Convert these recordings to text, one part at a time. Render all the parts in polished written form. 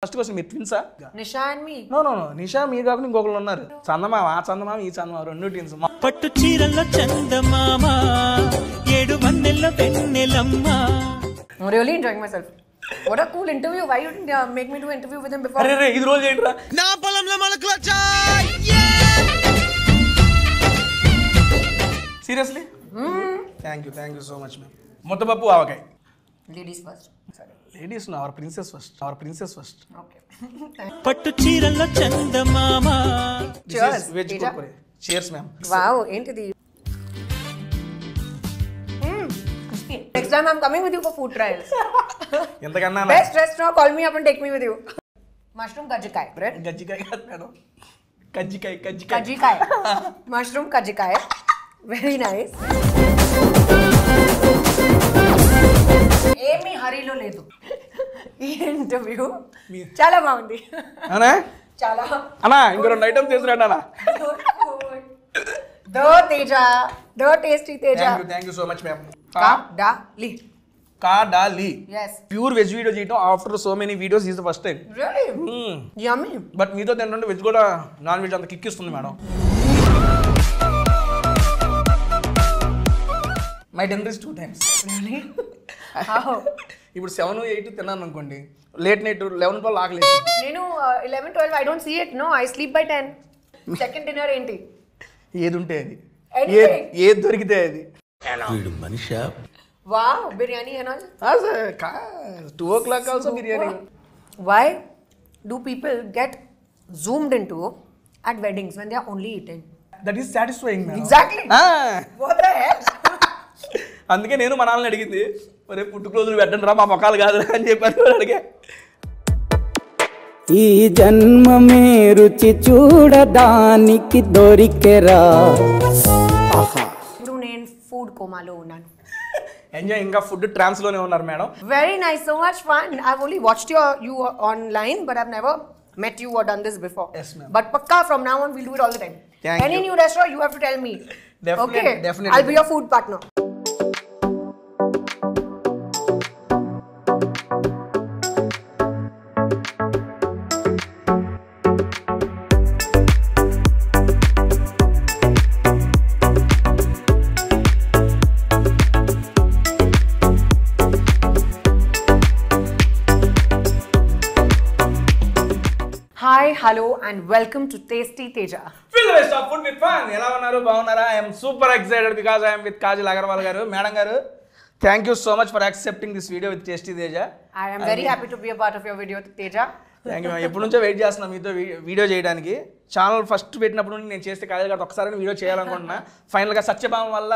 First question మీరు ట్విన్సా? నిషా and me. No నిషా మీరు కాకుండా ఇంకొకరు ఉన్నారు. చందమామ ఈ చందమామ రెండు ట్విన్స్. పట్టు చీరల్లో చందమామ ఏడు వన్నెల్లో వెన్నెలమ్మ. I'm really enjoying myself. What a cool interview. Why you didn't make me do an interview with him before? అరే ఇది రోజు ఏంట్రా? నా పొలంలో మొలకలొచ్చా. Seriously? Thank you so much ma'am. ముద్దపప్పు ఆవకాయ. Ladies first. సరే ladies our princess first. Okay. పట్టు చీరల్లో చందమామ. Cheers. Veg Kurkure. Cheers ma'am. Wow, ఏంటిది? Next time I'm coming with you for food trials. ఎంతకన్నా Best restaurant, call me up and take me with you. Mushroom kajjikai, right? గజ్జికాయ కాదు madam. కజ్జికాయ. Kajjikai. Mushroom kajjikai. Very nice. ఏమీ హరీలో లేదు ఈ interview. చాలా బాగుంది. అనా చాలా అన్నా ఇంకో 2 ఐటమ్స్ తీసుకురండి అన్నా. దో తేజ, దో tasty Teja. Thank you so much ma'am. Kadali. Yes. Pure veg video చేయడం after so many videos is the first time. Really? Yummy. But మీతో తింటుంటే వెజ్ కూడా నాన్ వెజ్ అంత కిక్ ఇస్తుంది madam. My dinner is 2 times. Really? How? ఇప్పుడు 7, 8 తిన్నాను అనుకోండి, late night 11, 12 ఆకలి. నేను 11, 12 I don't see it. No, I sleep by 10. Second dinner ఏంటి? ఏది ఉంటే అది, Anything. ఏది దొరికితే అది. వీడు Manisha. Wow, biryani and all. 2 o'clock also biryani. Why do people get zoomed into at weddings when they are only eating? That is satisfying man. Exactly. What the hell? అందుకే నేను మా నాన్నని అడిగింది, ఒరే పుట్టుక్రోజులు పెట్టండి రా మా మొక్కలు కాదు అని చెప్పాను. అడిగే ఈ జన్మమే రుచి చూడడానికి దొరికెరా. ఇప్పుడు నేను ఫుడ్ కోమాలో ఉన్నాను. ఎంజాయ్ ఇంకా ఫుడ్ ట్రాన్స్ లోనే ఉన్నారు madam. Very nice, so much fun. I've only watched you online, but I've never met you or done this before. Yes, ma'am. But pakka from now on we'll do it all the time. Thank Any you. new restaurant you have to tell me. Definitely, Okay? definitely. I'll be your food partner. Hi, hello and welcome to Tasty Teja. Fill the rest of food with fun. ఎలా ఉన్నారు? బాగున్నారా? I am super excited because I am with Kajal Agarwal గారు. Madam గారు, thank you so much for accepting this video with Tasty Teja. I am very happy to be a part of your video, Teja. Thank you. ఎప్పటి నుంచో wait చేస్తున్నాను మీతో video చేయడానికి. Channel first పెట్టినప్పుడు నేను చేస్తే కాజల్ గారు ఒకసారి వీడియో చేయాలనుకుంటున్నా. ఫైనల్గా సత్యభామ వల్ల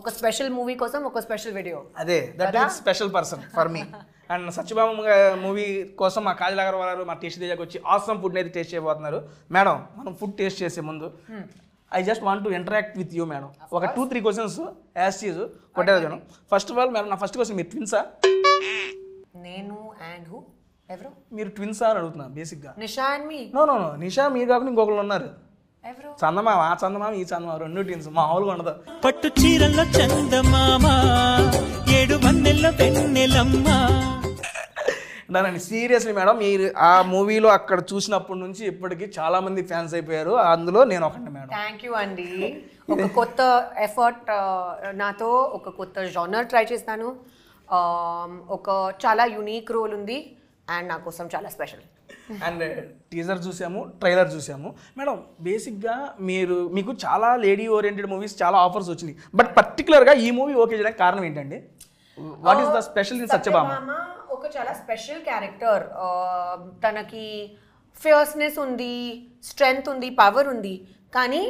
ఒక స్పెషల్ మూవీ కోసం ఒక స్పెషల్ వీడియో. అదే that is special person for me. And Satyabhama movie కోసం మా కాజల్ అగర్వాల్ గారు మా టేస్ట్ తేజాకి వచ్చి ఆసమ్ ఫుడ్ అయితే టేస్ట్ చేయబోతున్నారు. మేడం, మనం ఫుడ్ టేస్ట్ చేసే ముందు I just want to interact with you madam. ఒక 2-3 క్వశ్చన్స్ యాజ్ చీజ్ కొట్టేదాను. ఫస్ట్ ఆఫ్ ఆల్ మేడం, నా ఫస్ట్ క్వశ్చన్, మీరు ట్విన్సా? నేను అండ్ హూ? ఎవరు? మీరు ట్విన్సా అని అడుగుతున్నా బేసిక్గా. నిషా అండ్ మీ. నో నిషా మీరు కాకుండా ఇంకొకరు ఉన్నారు. ఎవరు? చందమామ ఈ చందమామ రెండు ట్విన్స్. మామూలుగా ఉండదు. పట్టు చీరల్లో చందమామ ఏడు వన్నెల్లో వెన్నెలమ్మ. దానండి సీరియస్లీ మేడం, మీరు ఆ మూవీలో అక్కడ చూసినప్పటి నుంచి ఇప్పటికి చాలా మంది ఫ్యాన్స్ అయిపోయారు. అందులో నేను ఒకటి మేడం. థ్యాంక్ యూ అండి. ఒక కొత్త ఎఫర్ట్, నాతో ఒక కొత్త జానర్ ట్రై చేస్తాను. ఒక చాలా యూనిక్ రోల్ ఉంది అండ్ నా కోసం చాలా స్పెషల్. అండ్ టీజర్ చూసాము, ట్రైలర్ చూసాము మేడం. బేసిక్గా మీకు చాలా లేడీ ఓరియంటెడ్ మూవీస్ చాలా ఆఫర్స్ వచ్చినాయి, బట్ పర్టికులర్గా ఈ మూవీ ఓకే చేయడానికి కారణం ఏంటండి? What is the special in Satyabhama? ఒక చాలా స్పెషల్ క్యారెక్టర్. తనకి ఫియర్స్నెస్ ఉంది, స్ట్రెంగ్త్ ఉంది, పవర్ ఉంది, కానీ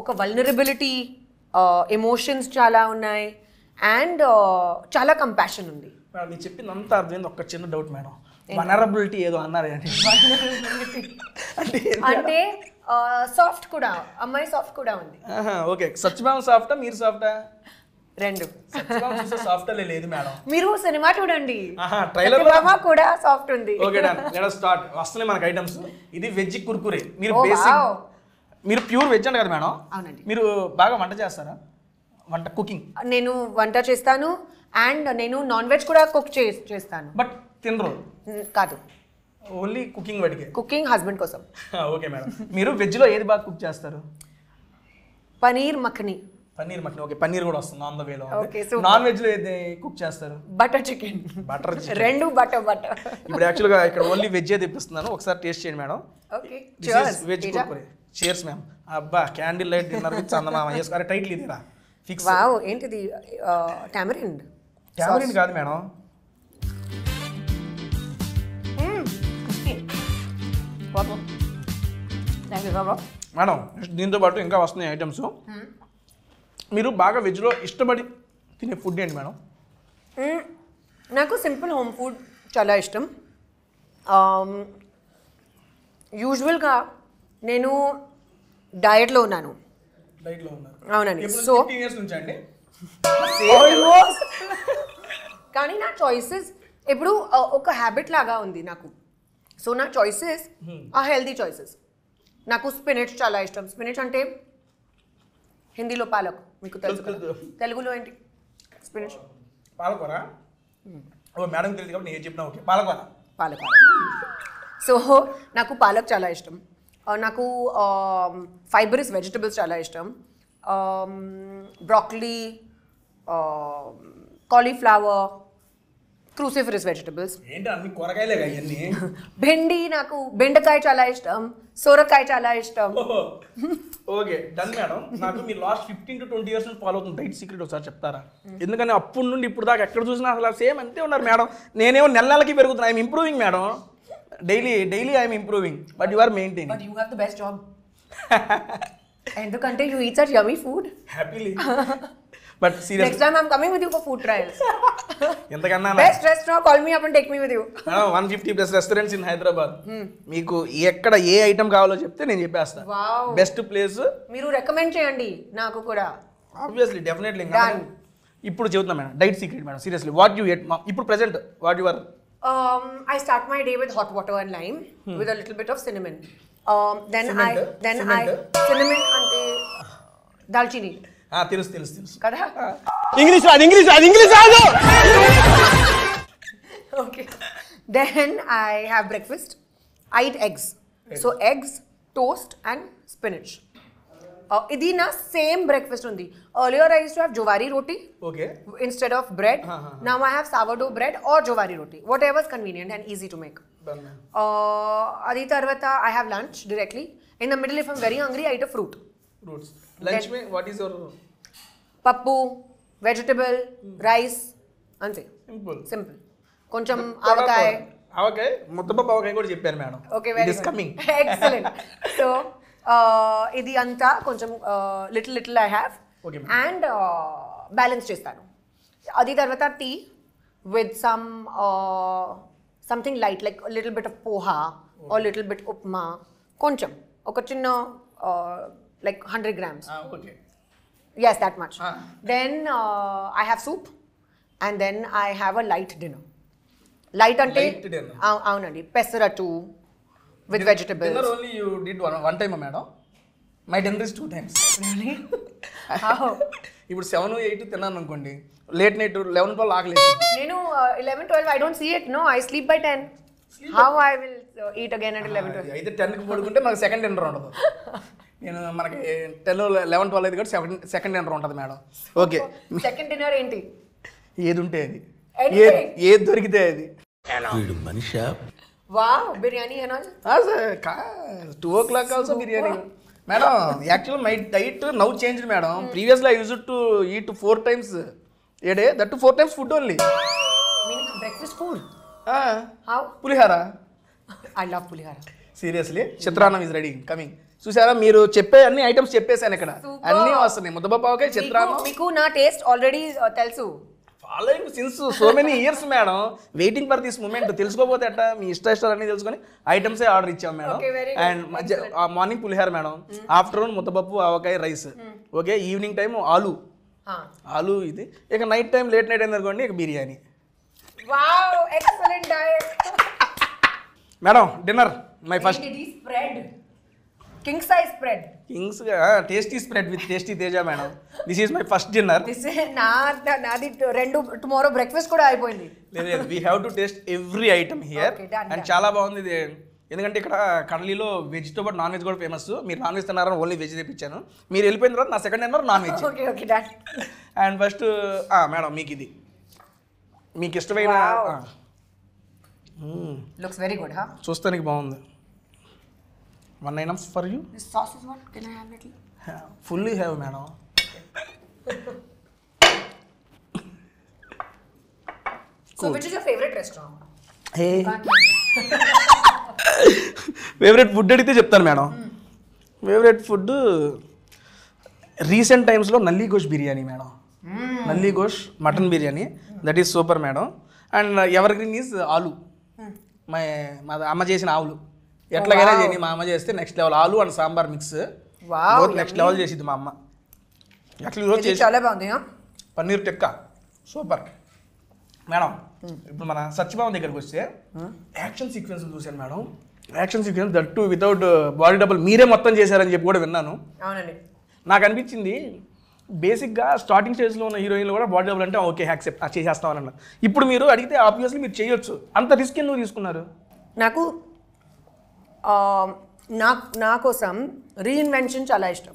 ఒక వల్నరబిలిటీ, ఎమోషన్స్ చాలా ఉన్నాయి అండ్ చాలా కంపాషన్ ఉంది. మేడం, మీరు చెప్పింది అంతా అర్థమైంది. ఒక చిన్న డౌట్ మేడం, వనరబిలిటీ ఏదో అన్నారు అంటే సాఫ్ట్ కూడా, అమ్మాయి సాఫ్ట్ కూడా ఉంది. ఓకే, సత్యభామ సాఫ్టా మీరు సాఫ్టా? రెండు. సాఫ్ట్ లేదు మేడం, మీరు సినిమా చూడండి, ట్రైలర్ కూడా సాఫ్ట్ ఉంది. Okay done, let us start. వస్తున్నాయి మనకి ఐటమ్స్. ఇది వెజ్ కుర్కురే. మీరు బేసిక్ మీరు ప్యూర్ వెజ్ అంట కదా మేడం? అవునండి. మీరు బాగా వంట చేస్తారా? వంట కుకింగ్ నేను వంట చేస్తాను అండ్ నేను నాన్ వెజ్ కూడా కుక్ చేస్తాను. బట్ తినరు కాదు, ఓన్లీ కుకింగ్ వాటికే. కుకింగ్ హస్బెండ్ కోసం. Okay madam. మీరు వెజ్లో ఏది బాగా కుక్ చేస్తారు? పనీర్ మఖని. పన్నీర్ మటన్. ఓకే, పన్నీర్ కూడా వస్తుంది ఆన్ ద వేలో. Okay, super. నాన్ వెజ్లో ఏది కుక్ చేస్తారు? Butter chicken. Butter chicken. రెండు బటర్. ఇప్పుడు యాక్చువల్గా ఇక్కడ ఓన్లీ వెజ్ తెప్పిస్తున్నాను, ఒకసారి టేస్ట్ చేయండి madam. Okay veg Kurkure. Chairs ma'am. అబ్బా, క్యాండిల్ లైట్ డిన్నర్ విత్ చందమామ. వేసుకోవాలి టైటిల్ ఇదేరా ఫిక్స్. వావ్, ఏంటిది? టామరిన్. టామరిన్ కాదు మేడం. మేడం దీంతో పాటు ఇంకా వస్తున్నాయి ఐటమ్స్. మీరు బాగా వెజ్లో ఇష్టపడి తినే ఫుడ్ ఏంటి మేడం? నాకు సింపుల్ హోమ్ ఫుడ్ చాలా ఇష్టం. యూజువల్గా నేను డయట్లో ఉన్నాను. డైట్లో ఉన్నారు. అవునండి. సో 15 years నుంచి అండి. ఆల్మోస్ట్. కానీ నా చాయిసెస్ ఇప్పుడు ఒక హ్యాబిట్ లాగా ఉంది నాకు. సో నా చాయిసెస్ ఆ హెల్దీ చాయిసెస్. నాకు స్పినచ్ చాలా ఇష్టం. స్పినచ్ అంటే హిందీలో పాలక్, మీకు తెలుసు కదా. తెలుగులో ఏంటి స్పినచ్? పాలకూర. ఓ మేడం తెలియదు కాబట్టి నేను చెప్పినా ఓకే. పాలకూర. పాలకూర. సో నాకు పాలక్ చాలా ఇష్టం. నాకు ఫైబరస్ వెజిటబుల్స్ చాలా ఇష్టం. Broccoli, cauliflower, cruciferous vegetables. ఏంటి అన్ని కూరగాయలే అవన్నీ? బెండి, నాకు బెండకాయ చాలా ఇష్టం. సొరకాయ చాలా ఇష్టం. Okay done madam. నాకు మీరు లాస్ట్ 15 to 20 years నుంచి ఫాలో అవుతుంది డైట్ సీక్రెట్ ఒకసారి చెప్తారా? ఎందుకని అప్పటి నుండి ఇప్పుడు దాకా ఎక్కడ చూసినా అసలు సేమ్ అంతే ఉన్నారు మేడం. నేనేమో నెలకి పెరుగుతున్నా. I'm improving madam. Daily I'm improving, but you are maintaining. But you have the best job. ఎందుకంటే you eat such yummy food. Happily. But serious, next time I'm coming with you for food trials. ఎంతకన్నా best restaurant, call me up and take me with you. 150+ restaurants in Hyderabad. మీకు ఎక్కడ ఏ item కావాలో చెప్తే నేను చెప్పేస్తాను. Wow, best place మీరు recommend చేయండి నాకు కూడా. Obviously, definitely. ఇప్పుడు చెబుతున్నా madam diet secret madam. Seriously, what you ate ఇప్పుడు present what your? I start my day with hot water and lime with a little bit of cinnamon. Then Cement? cinnamon ante dalchini తెలుసు kada. English రాదు. Okay. Then I have breakfast. I eat eggs. So eggs, toast and spinach. Idi na same breakfast undi. Earlier I used to have jowari roti. Okay. Instead of bread. Now I have sourdough bread or jowari roti. Whatever is convenient and easy to make. Adi tarvata I have lunch directly. In the middle, if I'm very hungry, I eat a fruit. Fruits. Lunch mein what is your? Pappu, vegetable, rice. Ante. Simple. Koncham avakaay. Avakaya, ముద్దపప్పు అవకాయ కూడా చెప్పాను madam. Okay, very good. coming. Excellent. So, ఇది అంతా కొంచెం little I have. Okay, ma'am. And balance చేస్తాను. అది తర్వాత tea with something light like a little bit of poha or little bit upma. కొంచెం ఒక చిన్న like 100 grams. Okay. Yes, that much. Then I have soup and then I have a light dinner. Light ante Light dinner. అవునండి, pesarattu with vegetables. Dinner only you did one time madam. My dinner is 2 times. Really? How? ఇప్పుడు 7, 8 తిన్నాను అనుకోండి, late night 11 ఆకలి. నేను 11, 12 I don't see it. No, I sleep by 10. How I will eat again at 11, 12? అయితే 10కి పడుకుంటే మనకు second dinner ఉండదు. నేను మనకి 10, 11, 12 అయితే కూడా సెకండ్ డిన్నర్ ఉంటుంది మేడం. ఓకే. సెకండ్ డిన్నర్ ఏంటి? ఏది ఉంటే అది, Anything. ఏది దొరికితే అది. వీడు Manisha? Wow, biryani and all? 2 o'clock also biryani madam. Actual my diet now changed madam. Previously I used to eat 4 times A day, that 4 times food only. Meaning breakfast food? How? Pulihora. I love pulihora. Seriously, చిత్రాన్నం is ready coming. చూసారా, మీరు చెప్పే అన్ని items చెప్పేసాను ఇక్కడ. అన్నీ వస్తున్నాయి. ముద్దపప్పు, చిత్రాన్నం. మీకు నా టేస్ట్ ఆల్రెడీ తెలుసు. Following since so many years madam. Waiting for this moment. తెలుసుకోపోతే అట్ట మీ ఇష్టాలన్నీ తెలుసుకొని ఐటమ్సే ఆర్డర్ ఇచ్చాం మేడం. అండ్ మార్నింగ్ పులిహార మేడం, ఆఫ్టర్నూన్ ముద్దపప్పు ఆవకాయ రైస్. ఓకే, ఈవినింగ్ టైం ఆలు ఇది. ఇక నైట్ టైం లేట్ నైట్ అయింది అనుకోండి, ఇక biryani. Wow, excellent diet. Madam dinner my first. ఇది spread. King size spread. Kings tasty spread with tasty Teja madam. This is my first dinner. నాది 2 టుమారో బ్రేక్ఫాస్ట్ కూడా అయిపోయింది. లేదు we have to taste every item here. Okay, done, and చాలా బాగుంది ఇది. ఎందుకంటే ఇక్కడ కడలీలో వెజ్తో పాటు నాన్ వెజ్ కూడా ఫేమస్. మీరు నాన్ వెజ్ తిన్నారని ఓన్లీ వెజ్ తెప్పించాను. మీరు వెళ్ళిపోయిన తర్వాత నా second dinner non veg. Okay okay done. And first madam మీకు ఇది మీకు ఇష్టమైన లుక్స్ వెరీ గుడ్. చూస్తానికి బాగుంది. 1 items for you. This sauce is what can I have little? Fully have madam. So which is your favourite restaurant? Hey favourite food అడిగితే చెప్తాను madam. Favourite food recent టైమ్స్లో nalli gosht biryani madam. Nalli gosht mutton biryani that is super madam. And evergreen is ఆలు. మా అమ్మ చేసిన ఆవులు ఎట్లాగైనా చేయని మా అమ్మ చేస్తే నెక్స్ట్ లెవెల్. ఆలు and sambar mix next level చేసింది మా అమ్మ. అట్లా ఈరోజు చేసి చాలా బాగుంది. Paneer tikka super madam. ఇప్పుడు మన సత్యభామ దగ్గరికి వస్తే యాక్షన్ సీక్వెన్స్ చూశాను madam. Action sequence that to without body double మీరే మొత్తం చేశారని చెప్పి కూడా విన్నాను. అవునండి. నాకు అనిపించింది బేసిక్గా స్టార్టింగ్ స్టేజ్లో ఉన్న హీరోయిన్లు కూడా బాడీ డబుల్ అంటే ఓకే యాక్సెప్ట్ చేసేస్తామని అన్నారు. ఇప్పుడు మీరు అడిగితే ఆబ్వియస్లీ మీరు చేయొచ్చు. అంత రిస్క్ ఎందుకు తీసుకున్నారు? నాకు నా కోసం రీఇన్వెన్షన్ చాలా ఇష్టం.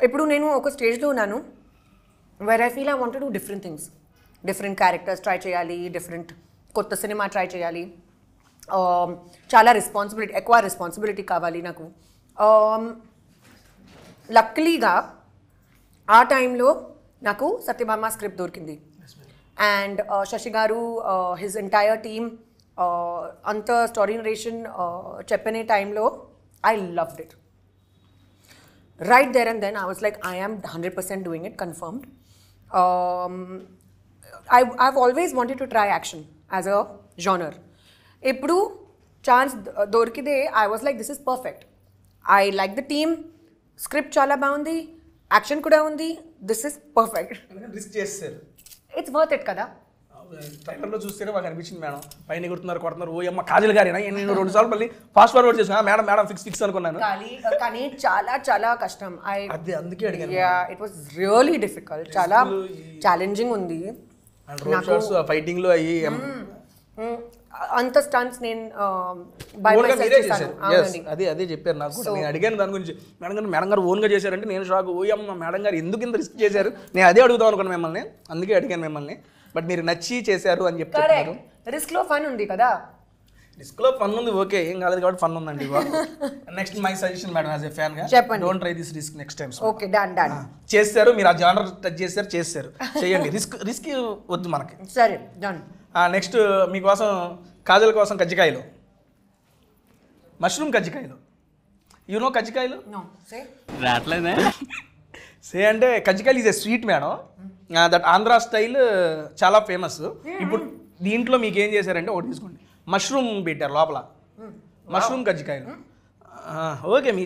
ఇప్పుడు నేను ఒక స్టేజ్లో ఉన్నాను where I feel I want to do different things. Different characters try చేయాలి, డిఫరెంట్ కొత్త సినిమా ట్రై చేయాలి. చాలా ఎక్కువ రెస్పాన్సిబిలిటీ కావాలి నాకు. లక్కలీగా ఆ టైంలో నాకు సత్యభామ స్క్రిప్ట్ దొరికింది. And Sashi garu his entire team అంత స్టోరీ నరేషన్ చెప్పనే టైంలో I loved it. Right there and then I was like I am 100% doing it confirmed. I've always wanted to try action as a genre. Ippudu chance dorkide I was like this is perfect. I like the team, script chala baagundi, action kuda undi, this is perfect. Risk చేస్తారు. It's worth it kada. ట్రైలర్లో చూస్తేనే మాకు అనిపించింది madam. పైన కొడుతున్నారు ఓ అమ్మ కాజల్ గారేనా. నేను 2 సార్లు మళ్ళీ ఫాస్ట్ ఫార్వర్డ్ చేసాను. మేడం మేడం ఫిక్స్ అనుకున్నాను. కానీ చాలా కష్టం. అది అందుకే అడిగాను. It was really difficult. చాలా ఛాలెంజింగ్ ఉంది. అండ్ రోడ్ షాట్స్ ఫైటింగ్లో అయ్యి అంత స్టంట్స్ నేను అదే చెప్పారు నాకు కూడా. నేను అడిగాను దాని గురించి. మేడం గారు ఓన్గా చేశారంటే నేను షాక్. ఓయమ్మ మేడం గారు ఎందుకు ఇంత రిస్క్ చేశారు, నేను అదే అడుగుదాం అనుకున్నాను మిమ్మల్ని. అందుకే అడిగాను మిమ్మల్ని. బట్ మీరు నచ్చి చేశారు అని చెప్తారు. రిస్క్ లో ఫన్ ఉంది కదా. రిస్క్లో ఫన్ ఉంది ఓకే, ఏం కాలేదు కాబట్టి ఫన్ ఉందండి. Next my suggestion madam as a fan గా చెప్పండి. Don't try this risk next time. Okay done. చేస్తారు మీరు, ఆ జానర్ టచ్ చేస్తారు చేయండి. రిస్క్ వద్దు మనకి. సరే డన్. నెక్స్ట్ మీకోసం కాజల్ కోసం కజ్జికాయలు, మష్రూమ్ కజ్జికాయలు. యూనో కజ్జికాయలు రావట్లేదే. సే అంటే కజ్జికాయలు is a sweet madam. That Andhra style చాలా ఫేమస్. ఇప్పుడు దీంట్లో మీకు ఏం చేశారంటే ఒకటి తీసుకోండి, మష్రూమ్ పెట్టారు లోపల, మష్రూమ్ కజ్జికాయలు. ఓకే మీ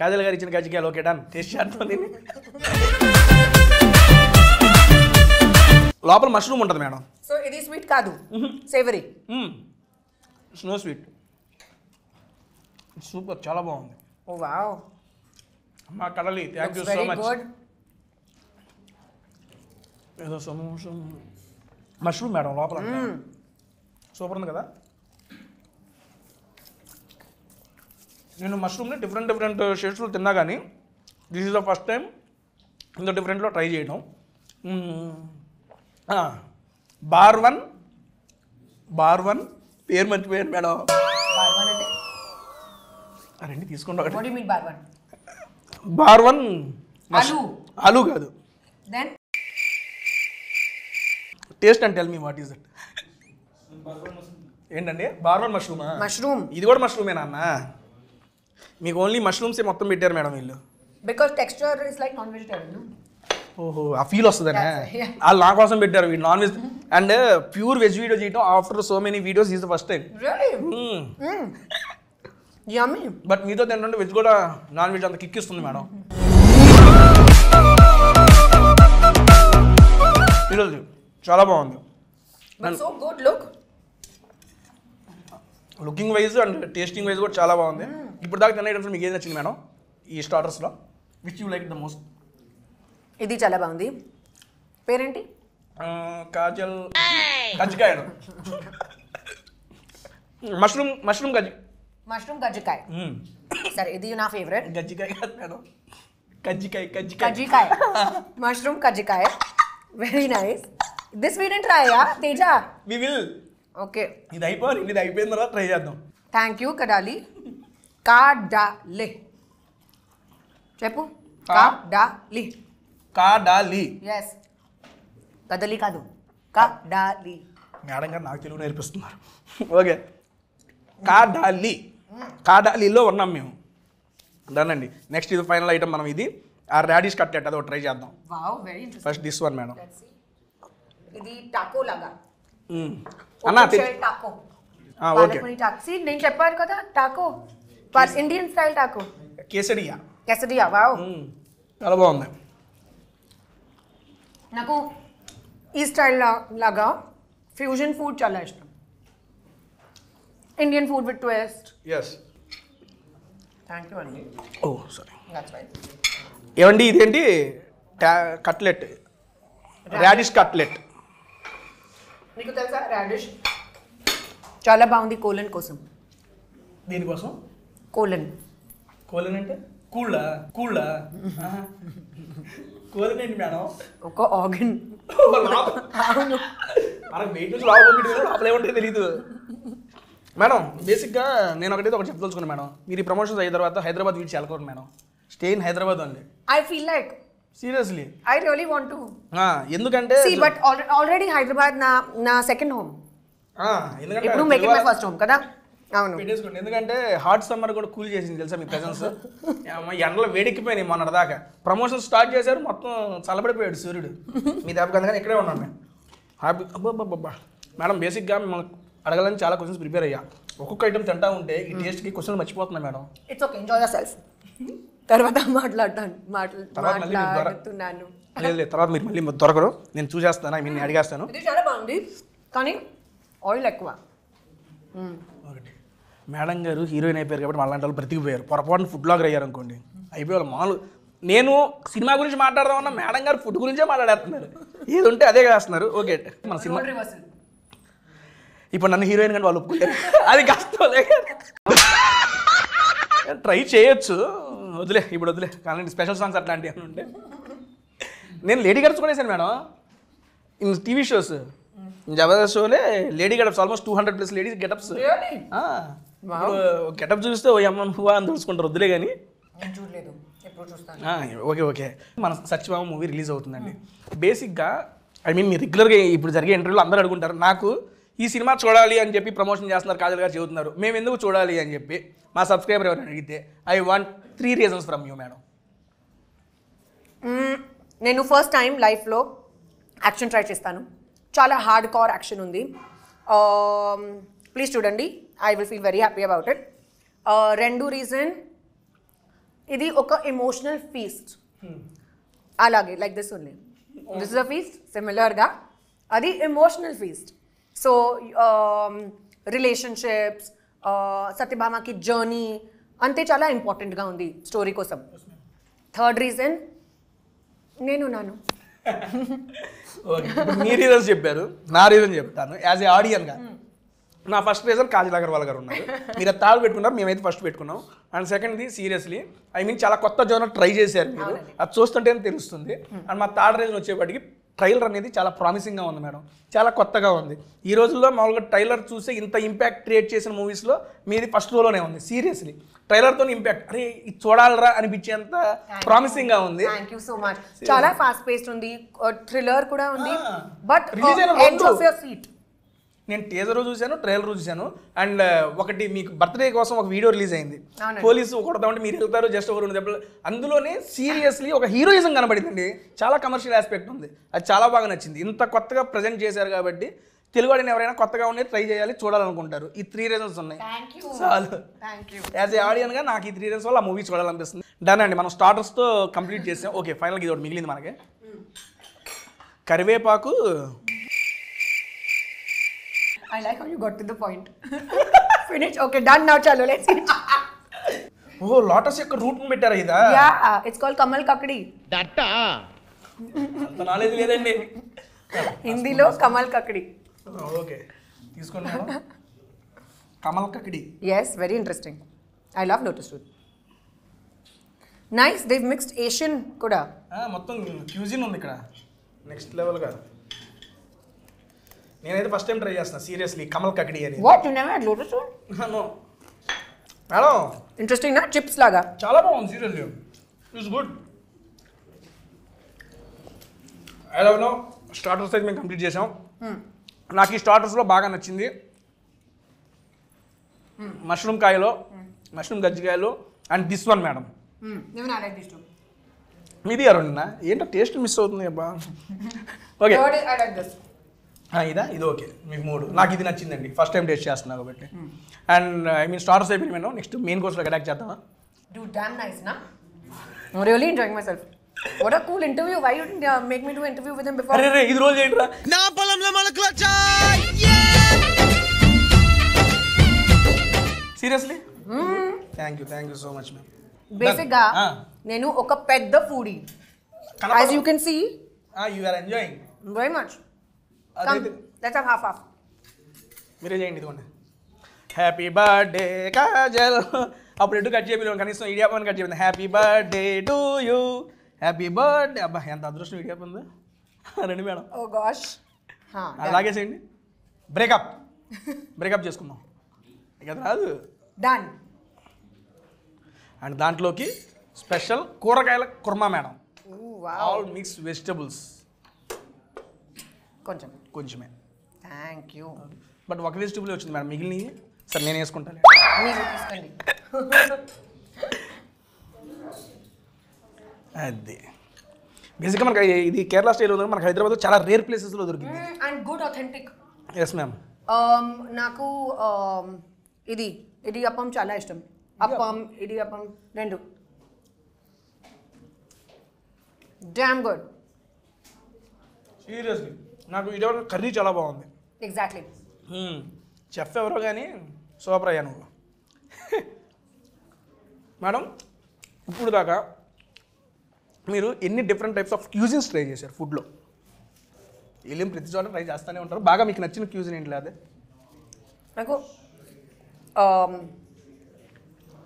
కాజల్ గారు ఇచ్చిన కజ్జికాయలు ఓకే డన్. టేస్ట్ చేస్తాం దీన్ని. లోపల మష్రూమ్ ఉంటుంది మేడం. సో ఇది స్వీట్ కాదు, సేవరీ. స్నో స్వీట్ సూపర్, చాలా బాగుంది. Oh wow. అమ్మా కడలి థ్యాంక్ యూ సో మచ్. ఏదో సమోసం మష్రూమ్ మేడం లోపల సూపర్ ఉంది కదా. నేను మష్రూమ్ని డిఫరెంట్ షేడ్స్లో తిన్నా కానీ this is the first time ఇంత డిఫరెంట్లో ట్రై చేయడం. బార్ వన్ పేరు మర్చిపోయాను మేడం. రండి తీసుకుంటా. బార్ వన్ ఆలు కాదు. Then taste and tell me what is that. ఏంటండి బార్ వన్ మష్రూమ్. ఇది కూడా మష్రూమేనా అన్న? మీకు ఓన్లీ మష్రూమ్సే మొత్తం పెట్టారు మేడం వీళ్ళు. Because texture is like non vegetarian. ఓహో ఆ ఫీల్ వస్తుందనే వాళ్ళు నా కోసం పెట్టారు వీళ్ళు non veg. And pure veg video చేయటం after so many videos is the first time. Yummy. But మీతో తింటుంటే వెజ్ కూడా నాన్ వెజ్ అంత కిక్ ఇస్తుంది మేడం. ఈరోజు చాలా బాగుంది. So good looking wise and tasting wise కూడా చాలా బాగుంది. ఇప్పుడు దాకా తిన్న ఐటమ్స్ మీకు ఏది నచ్చింది మేడం ఈ స్టార్టర్స్లో which you like the most? ఇది చాలా బాగుంది. పేరేంటి? కాజల్ కజ్జికాయ మష్రూమ్ కజ్జికాయ. సరే, ఇది నా ఫేవరెట్. గజ్జికాయ కాదు మేడం, కజ్జికాయ మష్రూమ్ కజ్జికాయ. Very nice. This we didn't try yeah Teja? We will. Okay, ఇది అయిపోయిన తర్వాత ట్రై చేద్దాం. Thank you కడాలి. కాడాలి చెప్పు. కాడాలి. కాడాలి. ఎస్, కదలి కాదు, కాడాలి. మేడం గారు నాకు తెలుగు నేర్పిస్తున్నారు. ఓకే, కాడాలిలో ఉన్నాం మేము. దానండి నెక్స్ట్ ఇది ఫైనల్ ఐటమ్ మనం ఇది ఆ రాడిష్ కట్లెట్ అది ట్రై చేద్దాం. Wow, very interesting. First this one madam. ఇది టాకో లాగా. అన్నా టాకో. ఓకే, నేను చెప్పాను కదా Taco, Indian style Taco. కేసడియా. Wow, చాలా బాగుంది. నాకు ఈ స్టైల్ లాగా ఫ్యూజన్ ఫుడ్ చాలా ఇష్టం. Indian food with twist. Yes, thank you అండి. Oh sorry. That's right. ఏమండి ఇదేంటి కట్లెట్, రాడిష్ కట్లెట్. నీకు తెలుసా రాడిష్ చాలా బాగుంది కోలన్ కోసం. దీనికోసం కోలన్ అంటే కూళ్ళా కోలన్ ఏంటి మేడం? ఒక ఆర్గన్. అవును, మనకు వెయిట్ నుంచి లోపల ఏమంటే తెలీదు మేడం. బేసిక్గా నేను ఒకటి చెప్పదలుచుకున్నాను మేడం. మీరు ఈ ప్రమోషన్స్ అయిన తర్వాత హైదరాబాద్ వీడ్చి వెళ్ళకూడదు మేడం. స్టే ఇన్ హైదరాబాద్ అండి. I feel like seriously I really want to. ఎందుకంటే బట్ ఆల్రెడీ హైదరాబాద్ నా సెకండ్ హోమ్. ఎందుకంటే ఇప్పుడు make it my first home కదా. అవును, పెట్టేసుకోండి. ఎందుకంటే హాట్ సమ్మర్ కూడా కూల్ చేసింది తెలుసా మీ ప్రెజెన్స్. ఎండలో వేడెక్కిపోయినాయి మొన్నటి దాకా. ప్రమోషన్ స్టార్ట్ చేశారు, మొత్తం చల్లబడిపోయాడు సూర్యుడు. మీ దెబ్బకి అందుకని ఇక్కడే ఉన్నాను మేము హ్యాపీ. అబ్బా మేడం, బేసిక్గా మిమ్మల్ని అడగాలని చాలా క్వశ్చన్స్ ప్రిపేర్ అయ్యా. ఒక్కొక్క ఐటమ్ తింటా ఉంటే ఈ టేస్ట్కి క్వశ్చన్ మర్చిపోతున్నా మేడం. It's okay, enjoy yourself. తర్వాత మాట్లాడుతున్నాను. లేదు, తర్వాత మీరు మళ్ళీ దొరకరు. నేను చూసేస్తాను, ఐ మీన్ నేను అడిగేస్తాను. ఇది చాలా బాగుంది కానీ ఆయిల్ ఎక్కువ. ఒకటి మేడం గారు హీరోయిన్ అయిపోయారు కాబట్టి వాళ్ళంటి వాళ్ళు బ్రతికిపోయారు. పొరపాటున ఫుడ్ బ్లాగర్ అయ్యారు అనుకోండి, అయిపోయారు మామూలు. నేను సినిమా గురించి మాట్లాడదామన్నా మేడం గారు ఫుడ్ గురించే మాట్లాడేస్తున్నారు. ఏది ఉంటే అదే చేస్తున్నారు. ఓకే, మన సినిమా ఇప్పుడు నన్ను హీరోయిన్ కానీ వాళ్ళు ఒప్పుకోలేరు. అది కష్టం. ట్రై చేయొచ్చు, వదిలే ఇప్పుడు వదిలే. కానీ స్పెషల్ సాంగ్స్ అట్లాంటివి అని ఉంటే నేను లేడీ గడప్స్ కూడా వేసాను madam in TV shows. Jabardasth Sholay lady getups almost 200+ ladies getups. Getup చూస్తే ఓ అమ్మ నువ్వా అని తెలుసుకుంటారు. వద్దులే కానీ. ఓకే, మన సత్యభామ మూవీ రిలీజ్ అవుతుందండి. బేసిక్గా ఐ మీన్ మీరు రెగ్యులర్గా ఇప్పుడు జరిగే ఇంటర్వ్యూలో అందరూ అడుగుంటారు, నాకు ఈ సినిమా చూడాలి అని చెప్పి ప్రమోషన్ చేస్తున్నారు, కాజల్ గారు చెబుతున్నారు, మేము ఎందుకు చూడాలి అని చెప్పి మా సబ్స్క్రైబర్ ఎవరైనా అడిగితే I want 3 reasons from you madam. నేను ఫస్ట్ టైం లైఫ్లో యాక్షన్ ట్రై చేస్తాను. చాలా హార్డ్ కోర్ యాక్షన్ ఉంది. ప్లీజ్ చూడండి, I will feel very happy about it. రెండో రీజన్, ఇది ఒక ఎమోషనల్ ఫీస్ట్. అలాగే like this only, this is a feast. సిమిలర్గా అది ఎమోషనల్ ఫీస్ట్. సో రిలేషన్షిప్స్, సత్యభామకి జర్నీ అంతే చాలా ఇంపార్టెంట్గా ఉంది స్టోరీ కోసం. థర్డ్ రీజన్, నేను నాను. మీ రీజన్స్ చెప్పారు, నా రీజన్ చెప్తాను. యాజ్ ఏ ఆడియన్గా నా ఫస్ట్ రీజన్ కాజల్ అగర్వాల్ గారు ఉన్నారు. మీరు తాడు పెట్టుకున్నారు, మేమైతే ఫస్ట్ పెట్టుకున్నాం. అండ్ సెకండ్ది సీరియస్లీ ఐ మీన్ చాలా కొత్త జోనర్ ట్రై చేశారు మీరు, అది చూస్తుంటేనే తెలుస్తుంది. అండ్ మా థర్డ్ రీజన్ వచ్చేప్పటికి ట్రైలర్ అనేది చాలా ప్రామిసింగ్గా ఉంది మేడం, చాలా కొత్తగా ఉంది. ఈ రోజుల్లో మామూలుగా ట్రైలర్ చూసి ఇంత ఇంపాక్ట్ క్రియేట్ చేసిన మూవీస్లో మీది ఫస్ట్ రోలోనే ఉంది. సీరియస్లీ ట్రైలర్తో ఇంపాక్ట్, అరే ఇది చూడాలరా అనిపించేంత ప్రామిసింగ్గా ఉంది. Thank you so much. చాలా ఫాస్ట్ పేస్డ్ ఉంది, థ్రిల్లర్ కూడా ఉంది. But release of your seat. నేను టీజర్ చూశాను, ట్రైలర్ చూశాను. అండ్ ఒకటి మీకు బర్త్డే కోసం ఒక వీడియో రిలీజ్ అయింది. పోలీసు కొడతామంటే మీరు వెళ్తారు, జస్ట్ ఒక 2 దెబ్బలు. అందులోనే సీరియస్లీ ఒక హీరోయిజం కనబడిందండి. చాలా కమర్షియల్ ఆస్పెక్ట్ ఉంది, అది చాలా బాగా నచ్చింది. ఇంత కొత్తగా ప్రజెంట్ చేశారు కాబట్టి తెలుగు వాడిని ఎవరైనా కొత్తగా ఉండే ట్రై చేయాలి, చూడాలనుకుంటారు. ఈ 3 reasons ఉన్నాయి చాలు. యాజ్ ఏ ఆడియన్గా నాకు ఈ 3 reasons వల్ల ఆ మూవీ చూడాలనిపిస్తుంది. డన్ అండి, మనం స్టార్టర్స్తో కంప్లీట్ చేసాం. ఓకే, ఫైనల్గా ఇది ఒకటి మిగిలింది మనకి. కరివేపాకు. I like how you got to the point. Finish. Okay, done now. Chalo, let's eat. ఓ లోటస్ యొక్క రూట్ పెట్టారా ఇదా? Yeah, it's called Kamal Kakdi. అంత నాలెడ్జ్ లేదండి. హిందీలో కమల్ కక్డి. ఓకే తీసుకోండి madam. Kamal Kakdi. Yes, very interesting. I love lotus root. Nice, they've mixed Asian కూడా. మొత్తం క్యూజిన్ ఉంది ఇక్కడ నెక్స్ట్ లెవెల్గా. నేనైతే ఫస్ట్ టైం ట్రై చేస్తున్నా సీరియస్లీ కమల్ కక్డి అని. What, you never had lotus root? No madam Interesting నా చిప్స్ లాగా. చాలా బాగుంది seriously. It's good. I love no starters అయితే మేము కంప్లీట్ చేసాం. నాకు ఈ స్టార్టర్స్లో బాగా నచ్చింది మష్రూమ్ కాయలో, మష్రూమ్ గజ్జికాయలు and this one madam. Even I like these two. మీది అరుణ్ ఏంటో టేస్ట్ మిస్ అవుతుంది అబ్బా. Okay Third is I like this. ఇదా ఇది ఓకే మీకు 3. నాకు ఇది నచ్చిందండి ఫస్ట్ టైం టేస్ట్ చేస్తున్నా కాబట్టి. అండ్ ఐ మీన్ స్టార్టర్స్ అయిపోయింది మేడం. నెక్స్ట్ మెయిన్ కోర్స్లో అటాక్ చేద్దామా? Dude, damn nice na. I'm really enjoying myself. What a cool interview. Why you didn't make me do an interview with him before? అరే ఇది రోజు ఏంట్రా? నా పొలంలో మొలకలొచ్చా. Seriously thank you so much ma'am. Basic గా నేను ఒక పెద్ద foodie. As you can see, you are enjoying very much. Come, let's have half. మీరే చేయండి ఇదిగోండి. Happy birthday Kajal. అప్పుడు ఎటు కట్ చేయలేదు కనీసం ఇడియాపని కట్ చేయలేదు. Happy birthday to you, happy birthday. అబ్బా ఎంత అదృష్టం ఇడియాప ఉందా. రండి మేడం. Oh gosh. అలాగే చేయండి. బ్రేకప్ చేసుకుందాం ఇక రాదు. Done. అండ్ దాంట్లోకి స్పెషల్ కూరగాయల kurma madam. Ooh, wow. All mix vegetables కొంచెమే. Thank you. బట్ ఒక వెజిటబుల్ వచ్చింది మేడం, మిగిలినవి సరే నేను వేసుకుంటాను. మీరు తీసుకోండి. అది బేసిక్గా మనకి ఇది కేరళ స్టైల్ ఉంది. మనకి హైదరాబాద్లో చాలా రేర్ ప్లేసెస్లో దొరికింది. And good authentic. Yes ma'am. నాకు ఇది ఇడియప్పం చాలా ఇష్టం. అప్పం ఇడియప్పం రెండు. Damn good. సీరియస్లీ నాకు ఇడియప్పం కర్రీ చాలా బాగుంది. ఎగ్జాక్ట్లీ. చెఫ్ ఎవరో కానీ సూపర్ అయ్యా నువ్వు. మేడం ఇప్పుడు దాకా మీరు ఎన్ని different types of cuisines try చేశారు ఫుడ్లో? వెళ్ళిన ప్రతి చోట ట్రై చేస్తూనే ఉంటారు. బాగా మీకు నచ్చిన క్యూజిన్ ఏంటి? అదే నాకు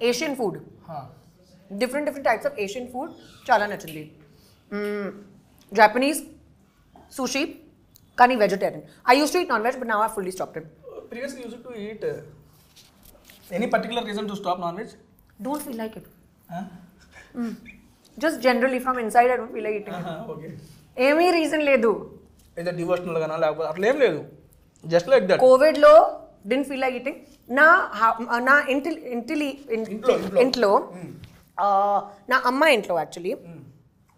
Asian food, different types of Asian food చాలా నచ్చింది. జాపనీస్ sushi కానీ vegetarian. I used to eat non-veg but now I've fully stopped it. Previously you used to eat. Any particular reason to stop non-veg? Don't feel like it. Just generally from inside I don't feel like eating it. Okay. ఏమీ reason లేదు. ఏదో devotional గానా లేకపోతే అట్లా ఏం లేదు, just like that. Covid లో didn't feel like eating. నా ఇంట్లో నా అమ్మ ఇంట్లో actually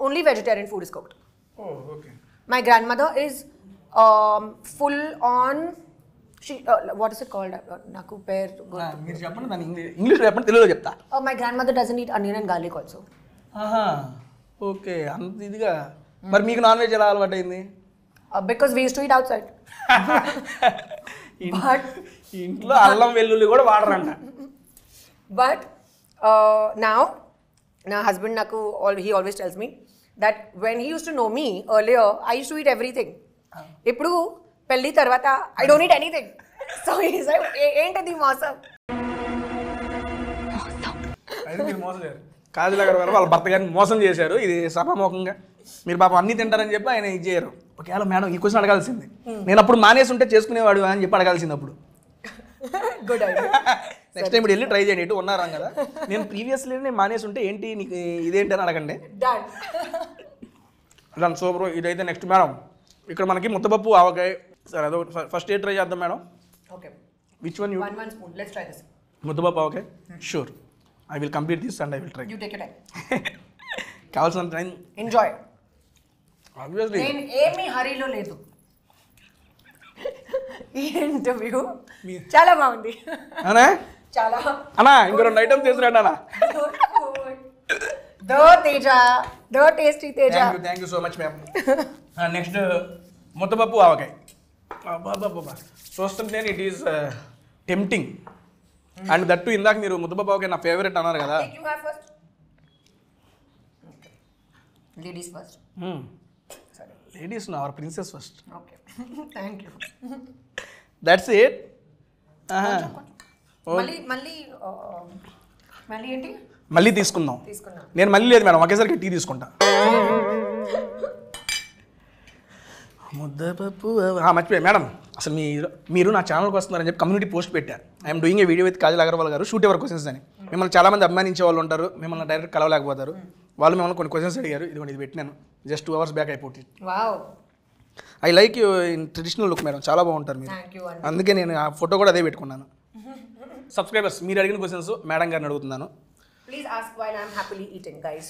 only vegetarian food is cooked. Oh, okay. My grandmother is full on. What is it called? Naku pair. మీరు చెప్పండి దాన్ని ఇంగ్లీష్లో చెప్పండి, తెలుగులో చెప్తా. My grandmother doesn't eat onion and garlic also. Okay అంత ఇదిగా. మరి మీకు నాన్ వెజ్ ఎలా అలవాటు అయింది? Because we used to eat outside. But ఇంట్లో అల్లం వెల్లుల్లి కూడా వాడరంట. But now my husband Naku he always tells me that when he used to know me earlier I used to eat everything. Ippudu pelli tarvata I don't eat anything. So he's like ఏంటది మోసం. అయితే మీరు మోసం చేశారు. కాజల్ గారు వాళ్ళ భర్త గారిని మోసం చేశారు. ఇది సభాముఖంగా మీరు పాపం అన్ని తింటారని చెప్పి ఆయన ఇది చేయరు. ఒకవేళ మేడం ఈ క్వశ్చన్ అడగాల్సింది, నేను అప్పుడు మానేసి ఉంటే చేసుకునేవాడు అని చెప్పి అడగాల్సింది అప్పుడు. Good idea. నెక్స్ట్ టైం ఇప్పుడు వెళ్ళి ట్రై చేయండి. ఇటు ఉన్నారా కదా, నేను ప్రీవియస్లీ నేను మానేసి ఉంటే ఏంటి నీకు ఇదేంటి అని అడగండి. దాని సూపర్. ఇదైతే నెక్స్ట్ మేడం ఇక్కడ మనకి ముద్దపప్పు ఆవకాయ. సరే అదో ఫస్ట్ ఏ ట్రై చేద్దాం madam. Okay. Which one you? one spoon. Let's try this. ముద్దపప్పు ఆవకాయ. Sure I will complete this and I will try. You take your time. కావాల్సిన టైం Enjoy. ఆబ్వియస్లీ. నేను ఏమీ హరీలో లేదు. ఈ ఇంటర్వ్యూ చాలా బాగుంది. అనా చాలా అన్నా ఇంకో 2 ఐటమ్స్ తీసుకురండి అన్న. దో తేజ, దో tasty Teja. Thank you so much ma'am. Next ముద్దపప్పు ఆవకాయ. చూస్తుంటే it is tempting. And that ఇందాక మీరు ముద్దబాబుకి నా ఫేవరెట్ అన్నారు కదా. You have first. Okay. Ladies first. Ladies our princess first. Okay. Thank you. That's it. మళ్ళీ ఏంటి మళ్ళీ తీసుకుందాం. తీసుకున్నా. నేను మళ్ళీ లేదు మేడం, ఒకేసారికి టీ తీసుకుంటా. ముద్దపప్పు మర్చిపోయా మేడం, అసలు మీరు నా ఛానల్కి వస్తున్నారని చెప్పి కమ్యూనిటీ పోస్ట్ పెట్టారు. I'm doing a video with Kajal Aggarwal గారు, షూట్ ఎవర్ క్వశ్చన్స్ అని. మిమ్మల్ని చాలామంది అభిమానించే వాళ్ళు ఉంటారు, మిమ్మల్ని డైరెక్ట్ కలవలేకపోతారు. వాళ్ళు మిమ్మల్ని కొన్ని క్వశ్చన్స్ అడిగారు. ఇదిగోండి ఇది పెట్టినాను, జస్ట్ 2 hours బ్యాక్ అయిపోతుంది. Wow, I like you in traditional look madam, చాలా బాగుంటారు మీరు. థ్యాంక్ యూ అండి. అందుకే నేను ఆ ఫోటో కూడా అదే పెట్టుకున్నాను. సబ్స్క్రైబర్స్ మీరు అడిగిన క్వశ్చన్స్ మేడం గారిని అడుగుతున్నాను. Please ask while I'm happily eating guys.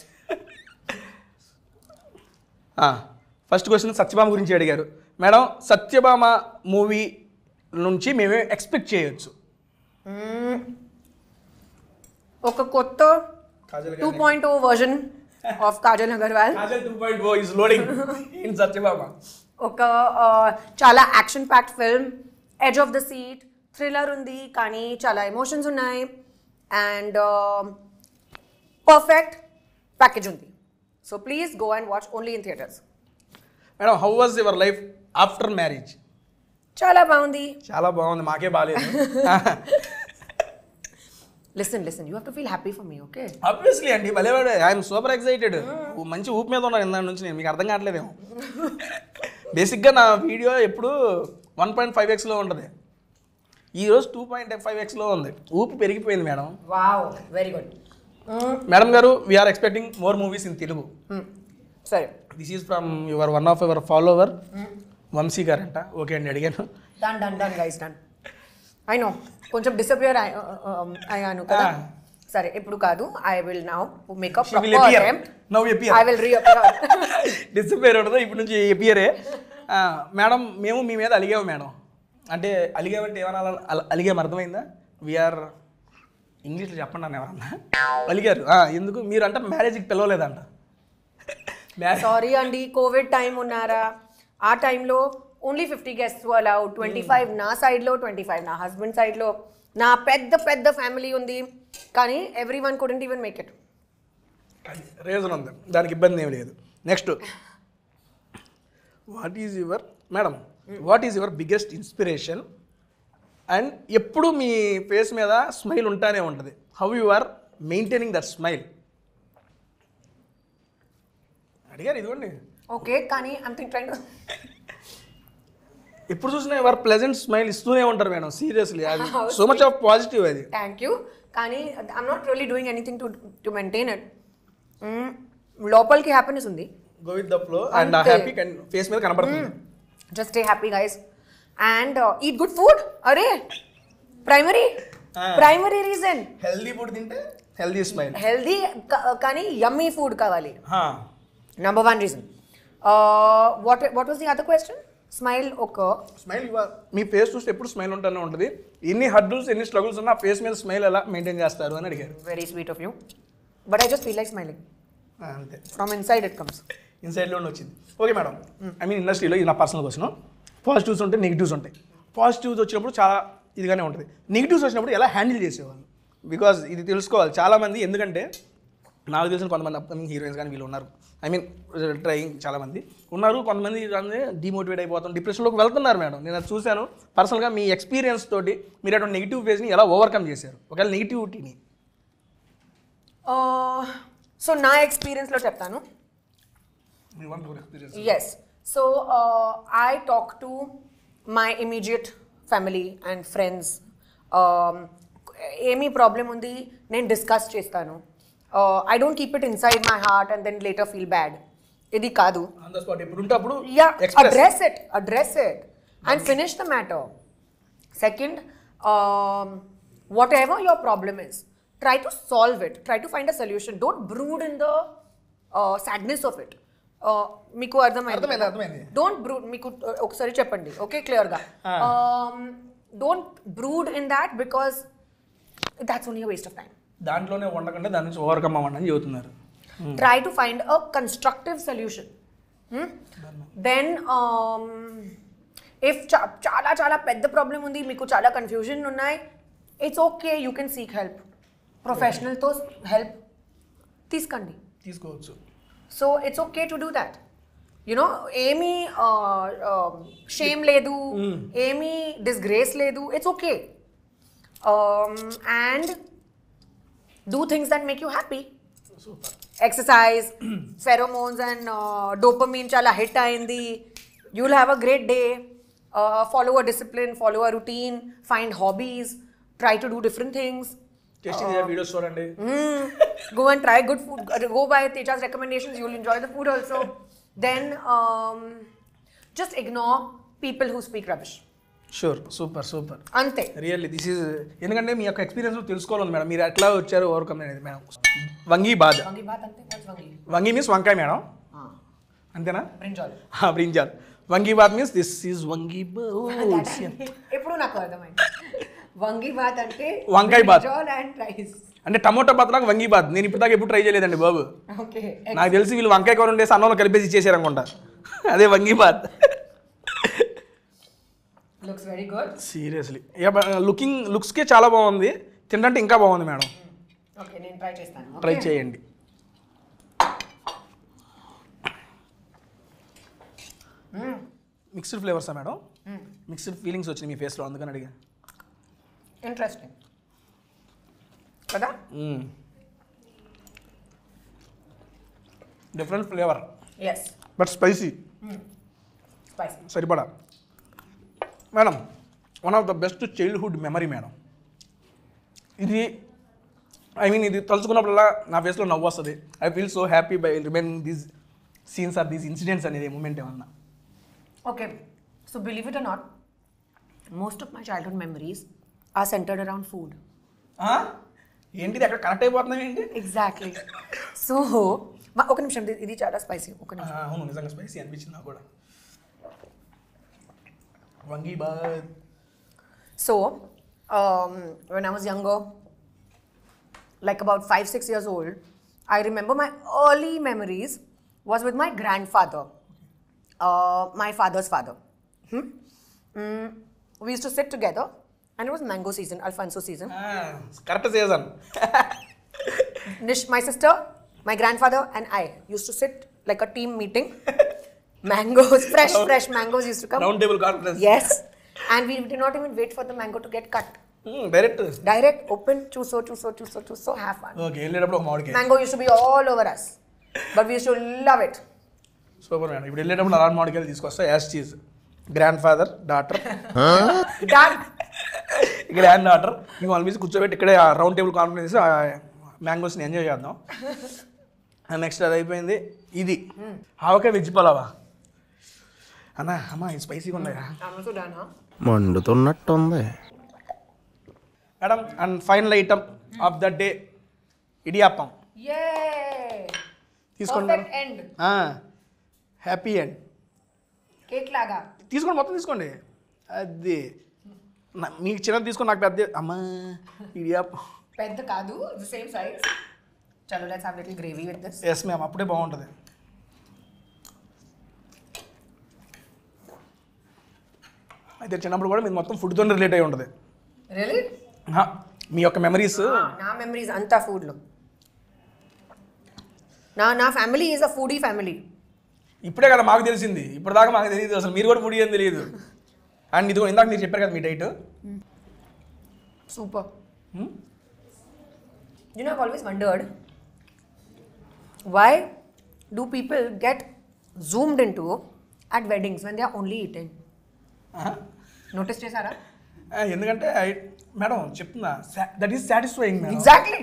First question Satyabhama గురించి అడిగారు మేడం. సత్యభామ మూవీ నుంచి మేమే ఎక్స్పెక్ట్ చేయొచ్చు? ఒక కొత్త 2.0 version of Kajal Agarwal. Kajal 2.0 is loading in Satyabhama. ఒక చాలా action packed film, edge of the seat, thriller ఉంది కానీ చాలా ఎమోషన్స్ ఉన్నాయి, అండ్ పర్ఫెక్ట్ ప్యాకేజ్ ఉంది. So please go and watch only in theatres. Madam how was your life after marriage? చాలా బాగుంది. చాలా బాగుంది, మాకే బాగాలేదు. Listen you have to feel happy for me, okay? Obviously అండి, భలేవాడు. I'm super excited. మంచి ఊపు మీద ఉన్నాను ఇందా నుంచి నేను, మీకు అర్థం కావట్లేదేమో. బేసిక్గా నా వీడియో ఎప్పుడు 1.5x ఉంటుంది, ఈరోజు 2.5x ఉంది. ఊపు పెరిగిపోయింది madam. Wow, very good. Madam గారు, we're expecting more movies in Telugu. సరే, this is from your one of your follower Vamshi గారంట. ఓకే అండి, అడిగాను. Done guys, done. I know కొంచెం డిసపియర్ అయ్యాను కదా. సరే, ఇప్పుడు కాదు, I will now make up proper attempt. Now appear. I will reappear. Disappear ఉండదు, ఇప్పుడు నుంచి అపియరే. మేడం, మేము మీ మీద అలిగాము మేడం. అంటే అలిగామంటే ఏమన్నా అలిగాము, అర్థమైందా? వీఆర్ ఇంగ్లీష్లో చెప్పండి అన్న ఎవరన్నా అలిగారు. ఎందుకు మీరు అంటే మ్యారేజ్కి పిలవలేదంట. సారీ అండి, కోవిడ్ టైం ఉన్నారా, ఆ టైంలో ఓన్లీ 50 guests అలౌడ్. 25 నా సైడ్లో, 25 నా హస్బెండ్ సైడ్లో. నా పెద్ద ఫ్యామిలీ ఉంది కానీ everyone couldn't even make it. Reason ఉంది, దానికి ఇబ్బంది ఏమి లేదు. Next, what is your biggest inspiration? And ఎప్పుడు మీ ఫేస్ మీద స్మైల్ ఉంటానే ఉంటుంది. How you are maintaining that smile అడిగారు. ఇదిగోండి. ఓకే, కానీ ఐమ్ ట్రైంగ్ టు ఎప్పుడు చూసినా ఎవరు ప్లెజెంట్ స్మైల్ ఇస్తూనే ఉంటారు మేడం. సీరియస్లీ, అది సో మచ్ ఆఫ్ పాజిటివ్. అది థ్యాంక్ యూ, కానీ I'm not really doing anything to maintain it. లోపలికి హ్యాపీనెస్ ఉంది, go with the flow, and happy face మీద కనబడుతుంది. Just stay happy guys and eat good food. అరే, primary reason. Healthy food తింటే healthy smile. Healthy కానీ యమ్మీ food కావాలి. Number 1 reason. What was the other question? Smile. Smile. Me face చూస్తే ఎప్పుడు smile ఉంటానే ఉంటుంది. ఎన్ని హర్డల్స్, ఎన్ని స్ట్రగుల్స్ ఉన్నా ఫేస్ మీద స్మైల్ ఎలా మెయింటైన్ చేస్తారు అని అడిగారు. Very sweet of you. But I just feel like smiling. అంతే, From inside it comes. ఇన్సైడ్లోనే వచ్చింది. ఓకే మేడం, ఐ మీన్ ఇండస్ట్రీలో ఇది నా పర్సనల్ క్వశ్చన్. పాజిటివ్స్ ఉంటాయి, నెగిటివ్స్ ఉంటాయి. పాజిటివ్స్ వచ్చినప్పుడు చాలా ఇదిగానే ఉంటుంది. నెగిటివ్స్ వచ్చినప్పుడు ఎలా హ్యాండిల్ చేసేవాళ్ళు? బికాజ్ ఇది తెలుసుకోవాలి చాలామంది. ఎందుకంటే నాకు తెలిసిన కొంతమంది అప్కమింగ్ హీరోయిన్స్ కానీ వీళ్ళు ఉన్నారు. ఐ మీన్ ట్రైయింగ్ చాలామంది ఉన్నారు. కొంతమంది డిమోటివేట్ అయిపోతాం, డిప్రెషన్లోకి వెళ్తున్నారు మేడం. నేను అది చూశాను పర్సనల్గా. మీ ఎక్స్పీరియన్స్ తోటి మీరు అటువంటి నెగిటివ్ ఫేజ్ని ఎలా ఓవర్కమ్ చేశారు, ఒకవేళ నెగిటివిటీని? సో నా ఎక్స్పీరియన్స్లో చెప్తాను. Yes. So I talk to my immediate family and friends. ఏమీ ప్రాబ్లం ఉంది నేను డిస్కస్ చేస్తాను. I don't keep it inside my heart and then later feel bad. Idi kaadu. On the spot. Yeah, address it and finish the matter. Second, whatever your problem is, try to solve it. Try to find a solution. Don't brood in the sadness of it. Meeku ardhamaindi. Don't brood. Meeku okkasari cheppandi. Okay, clear ga. Don't brood in that because that's only a waste of time. దాంట్లోనే ఉండకుండా దాని నుంచి overcome అవ్వండి అని చెబుతున్నారు. Try to find a constructive solution. Then if చాలా పెద్ద problem ఉంది, మీకు చాలా కన్ఫ్యూజన్ ఉన్నాయి, It's okay, you can seek help. Professional to help తీసుకోండి. తీసుకోవచ్చు. So it's okay to do that. You know, ఏమీ shame లేదు, ఏమీ disgrace లేదు. It's okay. And do things that make you happy. Super. Exercise, pheromones and dopamine chala hit ayindi. You'll have a great day. Follow a discipline, follow a routine, find hobbies, try to do different things. Tasty videos చూడండి. Go and try good food. Go by Teja's recommendations. You'll enjoy the food also. Then just ignore people who speak rubbish. Sure. Super super. అంతే. Really this is ఎందుకంటే మీ యొక్క experience తెలుసుకోవాలి madam. మీరు ఎట్లా వచ్చారు overcome అనేది madam. వంగి బాద్. వంగి బాత్ అంటే వంగి. వంగి మీన్స్ వంకాయ మేడం. అంతేనా? బ్రింజాల్. బ్రింజాల్. వంగి బాత్ మీన్స్ దిస్ ఈజ్ వంగి బాత్. ఎప్పుడు నాకు అర్థమైంది. వంగి బాత్ అంటే వంకాయ బాత్. Brinjal and rice. అంటే టమోటా బాత్ లాగా వంగి బాత్. నేను ఇప్పటిదాకా ఎప్పుడు ట్రై చేయలేదండి బాబు. ఓకే. నాకు తెలిసి వీళ్ళు వంకాయ కూర ఉండేసి అన్నంలో కలిపేసి ఇచ్చేసారు అనుకుంటా. అదే vangi bath. Looks very good. Seriously లుక్స్కే చాలా బాగుంది. తింటే ఇంకా బాగుంది మేడం. ఓకే, నేను ట్రై చేస్తాను. ట్రై చేయండి. మిక్స్డ్ ఫ్లేవర్సా మేడం? మిక్స్డ్ ఫీలింగ్స్ వచ్చినాయి మీ ఫేస్లో, అందుకని అడిగా. ఇంట్రెస్టింగ్ కదా? Different flavour yes, but spicy. Spicy. సరిపడా madam. One of the best childhood memory madam ఇది. ఐ మీన్ ఇది తలుచుకున్నప్పుడల్లా నా ఫేస్లో నవ్వు వస్తుంది. I feel so happy by remaining these scenes or these incidents అనేది మూమెంట్ ఏమన్నా. Okay, so believe it or not, most of my childhood memories are centered around food. ఏంటిది అక్కడ కనెక్ట్ అయిపోతున్నాం ఏంటి? Exactly. So, ఒక నిమిషం, ఇది చాలా స్పైసీ. ఒక నిమిషం. అవును, నిజంగా స్పైసీ అనిపించింది నాకు కూడా. వంగి bath. So, when I was younger, like about 5-6 years old, I remember my early memories was with my grandfather, my father's father. We used to sit together, and it was mango season, Alfonso season. Correct season. My sister, my grandfather, and I used to sit like a team meeting. Mangoes, fresh mangoes used to come. Round table conference. Yes, and we did not even wait for the mango to get cut. Direct Open, choose, have fun. Okay, వెళ్ళేటప్పుడు ఒక మామిడికాయ. Mango used to be all over us, but we used to love it. Super madam. ఇప్పుడు వెళ్ళేటప్పుడు అలాంటి మామిడికాయలు తీసుకొస్తా. As చీజ్ grandfather daughter granddaughter ఇంకో అనిపించి కూర్చోబెట్టి ఇక్కడే రౌండ్ టేబుల్ కాన్ఫరెన్స్ మ్యాంగోస్ని ఎంజాయ్ చేద్దాం. నెక్స్ట్ అది అయిపోయింది. ఇది ఆవకాయ వెజ్ పలావా అమ్మా, ఇది స్పైసీగా ఉన్నాయా మండుతున్నట్టుంది madam. And final item of the day idiyappam. తీసుకోండి మేడం. Happy end. కేక్ లాగా తీసుకోండి, మొత్తం తీసుకోండి. అది మీకు చిన్నది తీసుకోండి, నాకు పెద్ద. అమ్మా, ఇడియాప్పం పెద్ద కాదు, ది సేమ్ సైజ్. చలో, let's have little gravy with this. Yes ma'am, అప్పుడే బాగుంటుంది. అయితే చిన్నప్పుడు కూడా మీరు మొత్తం ఫుడ్తో రిలేట్ అయి ఉంటుంది. రియల్లీ? మీ యొక్క మెమరీస్. నా మెమరీస్ అంతా ఫుడ్లో. నా family is a foodie family. ఇప్పుడే కదా మాకు తెలిసింది, ఇప్పటిదాకా మాకు తెలియదు అసలు. మీరు కూడా ఫుడీ అని తెలియదు. అండ్ ఇది ఇందాక మీరు చెప్పారు కదా మీ diet. Super. You know, I've always wondered, why do people get zoomed into at weddings when they are only eating? Notice చేశారా? ఎందుకంటే మేడం చెప్తున్నా, that is satisfying madam. Exactly.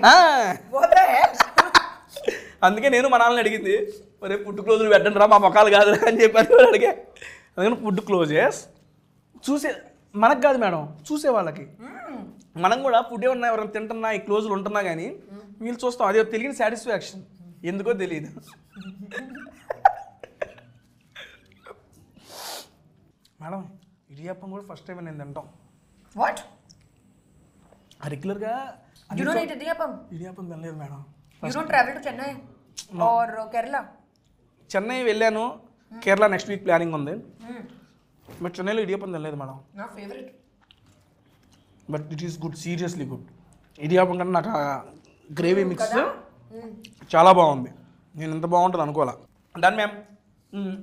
What the hell? అందుకే నేను మా నాన్నని అడిగింది, మరి ఫుడ్ క్లోజులు పెట్టండి రా, మా మొక్కలు కాదు అని చెప్పాను అడిగే. అందుకని ఫుడ్ క్లోజెస్ చూసే మనకు కాదు మేడం, చూసే వాళ్ళకి. మనం కూడా ఫుడ్ ఏమన్నా ఎవరైనా తింటున్నా, ఈ క్లోజులు ఉంటున్నా కానీ వీళ్ళు చూస్తాం. అదే తెలియని సాటిస్ఫాక్షన్, ఎందుకో తెలియదు. మేడం, ఇడియాప్పం కూడా ఫస్ట్ టైం నేను తింటాం. What? రెగ్యులర్గా You don't eat idiyappam? Idiyappam తినలేదు madam. You don't travel to Chennai or Kerala? Chennai వెళ్ళాను, కేరళ నెక్స్ట్ వీక్ ప్లానింగ్ ఉంది. బట్ చెన్నైలో ఇడియాప్పం తినలేదు మేడం. నా favourite. But it is good, seriously good. Idiyappam కన్నా నాకు ఆ గ్రేవీ మిక్స్ చాలా బాగుంది. నేను ఇంత బాగుంటుంది అనుకోవాలా. Done ma'am.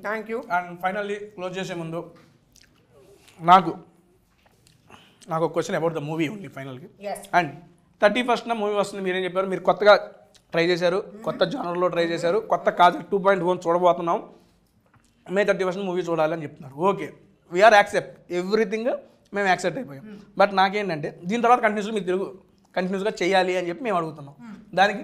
Thank you. And finally close చేసే ముందు నాకు ఒక question about the movie only ఫైనల్కి. అండ్ 31st మూవీ వస్తుంది, మీరేం చెప్పారు, మీరు కొత్తగా ట్రై చేశారు, కొత్త జానర్లో ట్రై చేశారు, కొత్త కాజల్ 2.1 చూడబోతున్నాం, మే 31st మూవీ చూడాలి అని చెప్తున్నారు. ఓకే, వీఆర్ యాక్సెప్ట్ ఎవ్రీథింగ్, మేము యాక్సెప్ట్ అయిపోయాం. బట్ నాకేంటంటే దీని తర్వాత కంటిన్యూస్గా చేయాలి అని చెప్పి మేము అడుగుతున్నాం. దానికి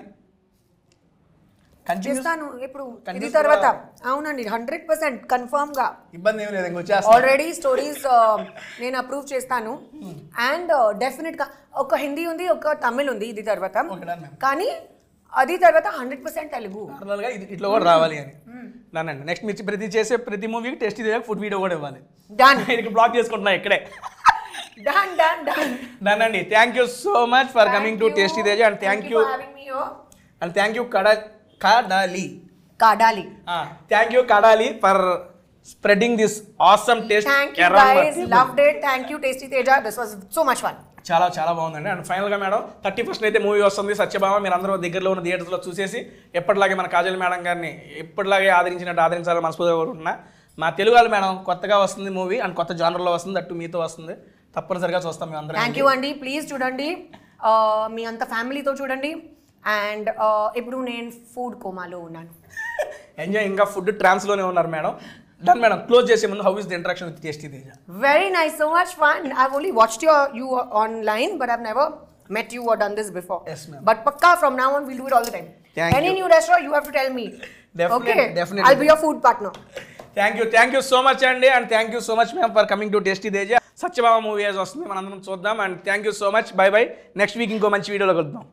చేస్తాను ఇప్పుడు ఇది తర్వాత. అవునండి, 100% కన్ఫర్మ్ గా, ఇబ్బంది ఏమి లేదు, ఇంకొచ్చేస్తా. ఆల్రెడీ స్టోరీస్ నేను అప్రూవ్ చేస్తాను. అండ్ డెఫినెట్ గా ఒక హిందీ ఉంది, ఒక తమిళ్ ఉంది ఇది తర్వాత. కానీ అది తర్వాత 100% తెలుగు నార్మల్గా ఇట్లా కూడా రావాలి అని దానండి. నెక్స్ట్ మీరు చేసే ప్రతి మూవీకి టేస్టీ ఫుడ్ వీడియో కూడా ఇవ్వాలి. డన్. ఇది బ్లాక్ చేసుకుంటున్నా ఇక్కడే. డన్ డన్ డన్ డన్ అండి. Thank you so much for coming to tasty Teja. And thank you Kadali. Thank you Kadali for spreading this awesome taste. Thank you guys, loved it. Thank you Tasty Teja, this was so much fun. చాలా చాలా బాగుందండి. And ఫైనల్గా madam 31st అయితే movie వస్తుంది సత్యభామ. మీరు అందరూ దగ్గరలో ఉన్న థియేటర్స్లో చూసేసి ఎప్పటిలాగే మన కాజల్ మేడం గారిని ఎప్పటిలాగే ఆదరించినట్టు ఆదరించాలని మనస్ఫూర్తిగా కోరుకుంటున్నా. మా తెలుగు వాళ్ళు మేడం కొత్తగా వస్తుంది మూవీ, అండ్ కొత్త జానర్లో వస్తుంది, అట్టు మీతో వస్తుంది, తప్పనిసరిగా చూస్తాం మేము అందరం. థ్యాంక్ యూ అండి, ప్లీజ్ చూడండి, మీ అంత ఫ్యామిలీతో చూడండి. అండ్ ఇప్పుడు నేను ఫుడ్ కోమాలో ఉన్నాను. ఎంజాయ్. ఇంకా ఫుడ్ ట్రాన్స్లోనే ఉన్నారు మేడం. Done madam. క్లోజ్ చేసే ముందు how is the interaction with tasty Teja? Very nice, so much fun. I've only watched you online, but I've never met you or done this before. Yes, ma'am. But pakka from now on we'll do it all the time. Any new restaurant you have to tell me. Definitely. I'll be your food partner. Thank you so much అండి. And thank you so much ma'am for coming to tasty Teja. Satyabhama movie వస్తుంది, మనందరం చూద్దాం. And thank you so much. Bye next week ఇంకో మంచి వీడియోలో కలుద్దాం.